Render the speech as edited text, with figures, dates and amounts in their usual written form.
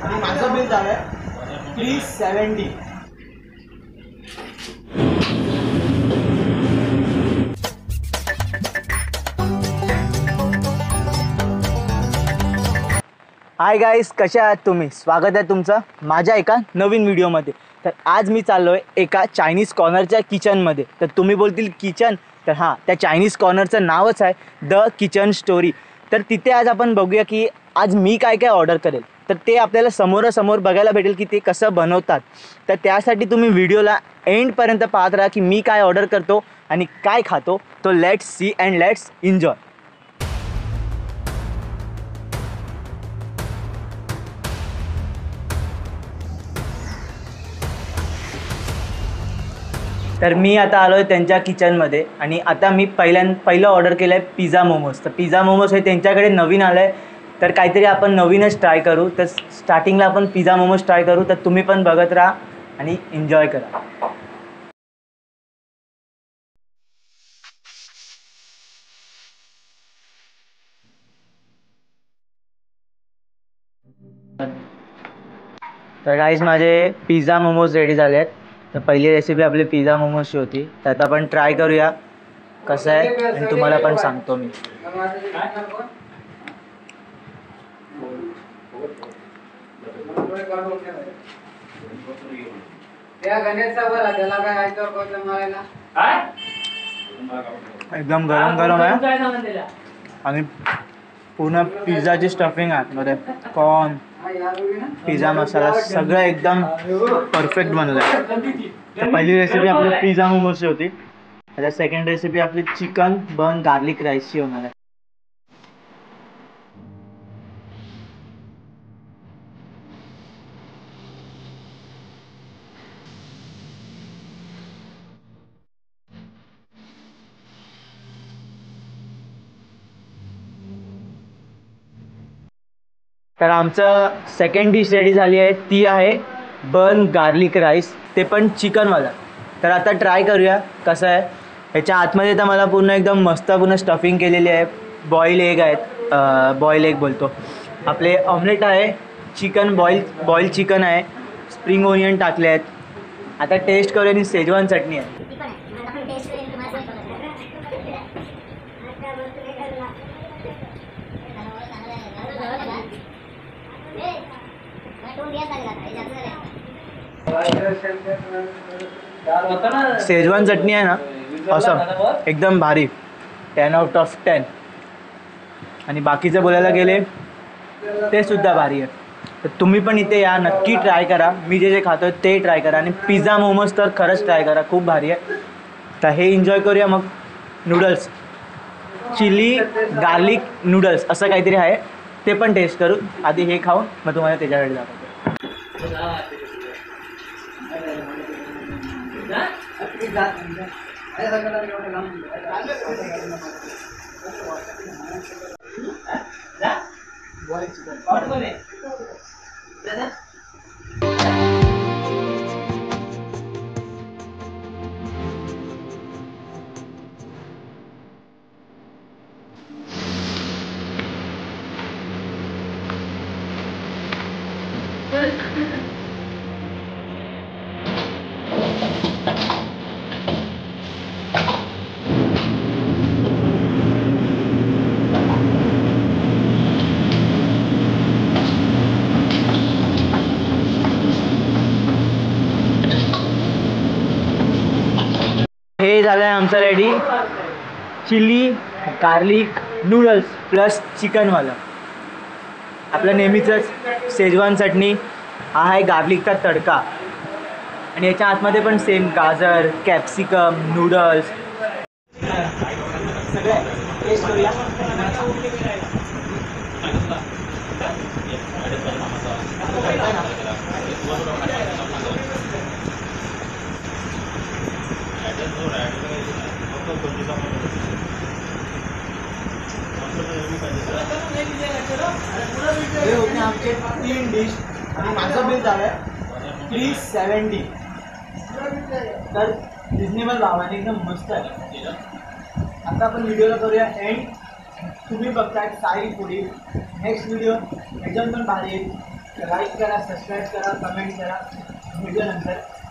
आणि माझं बिल झालं आहे 370. हाय गाईस, कसे आहात तुम्ही? स्वागत आहे तुमचं माझ्या एका नवीन व्हिडिओमध्ये. तर आज मी चाललो आहे एका चायनीज कॉर्नरच्या किचनमध्ये. तर तुम्ही बोलतील किचन, तर हां, त्या चायनीज कॉर्नरचं नावच आहे द किचन स्टोरी. तर तिथे आज आपण बघूया की आज मी काय काय ऑर्डर करेल. तर ते आपल्याला समोरासमोर बघायला भेटेल की ते कसं बनवतात. तर त्यासाठी तुम्ही व्हिडिओला एंडपर्यंत पाहत राहा की मी काय ऑर्डर करतो आणि काय खातो. तो let's see and let's enjoy. तर मी आता आलो आहे त्यांच्या किचनमध्ये आणि आता मी पहिलं ऑर्डर केलं आहे पिझ्झा मोमोज. तर पिझ्झा मोमोज हे त्यांच्याकडे नवीन आलं आहे, तर काहीतरी आपण नवीनच ट्राय करू. तर स्टार्टिंगला आपण पिझ्झा मोमोज ट्राय करू. तर तुम्ही पण बघत राहा आणि एन्जॉय करा. तर गाईज माझे पिझ्झा मोमोज रेडी झाले आहेत. तर पहिली रेसिपी आपली पिझ्झा मोमोजची होती. तर आता आपण ट्राय करूया कसं आहे आणि तुम्हाला पण सांगतो मी. एकदम गरम गरम आहे आणि पूर्ण पिझ्झाची स्टफिंग आहे मध्ये. कॉर्न, पिझ्झा मसाला सगळं एकदम परफेक्ट बनलं आहे. तर पहिली रेसिपी आपली पिझ्झा मोमोजची होती. आता सेकंड रेसिपी आपली चिकन बन गार्लिक राईसची होणार आहे. तर आमचं सेकंड डिश रेडी झाली आहे, ती आहे बन गार्लिक राईस, ते पण चिकनवाला. तर आता ट्राय करूया कसं आहे. ह्याच्या आतमध्ये तर मला पूर्ण एकदम मस्त पूर्ण स्टफिंग केलेली आहे. बॉईल एग आहेत, बॉईल एग बोलतो, आपले ऑमलेट आहे, चिकन बॉईल चिकन आहे, स्प्रिंग ओनियन टाकले आहेत. आता टेस्ट करूया आणि शेजवान चटणी आहे. शेजवान चटणी आहे ना, असं एकदम भारी, 10/10. आणि बाकीचं बोलायला गेले ते सुद्धा भारी आहे. तर तुम्ही पण इथे या, नक्की ट्राय करा. मी जे जे खातो ते ट्राय करा आणि पिझ्झा मोमोज तर खरंच ट्राय करा, खूप भारी आहे. तर हे एन्जॉय करूया. मग नूडल्स, चिली गार्लिक नूडल्स असं काहीतरी आहे, ते पण टेस्ट करू. आधी हे खाऊन मग तुम्हाला त्याच्याकडे दाखवतो. हे झालं आहे आमचं ready, chilli garlic noodles plus चिकनवाला. आपलं नेहमीचंच शेजवान चटणी, हा आहे गार्लिकचा तडका आणि याच्या आतमध्ये पण सेम गाजर, कॅप्सिकम, नूडल्स सगळं टेस्ट करूया. हे होते आमचे 3 डिश आणि माझं बिल झालं आहे 370. तर रिजनेबल भावाने एकदम मस्त आहे. आता आपण व्हिडिओला करूया एंड. तुम्ही बघताय साई फूडी. नेक्स्ट व्हिडिओ एकदम पण भारी येईल. लाईक करा, सबस्क्राईब करा, कमेंट करा. व्हिडिओ नंतर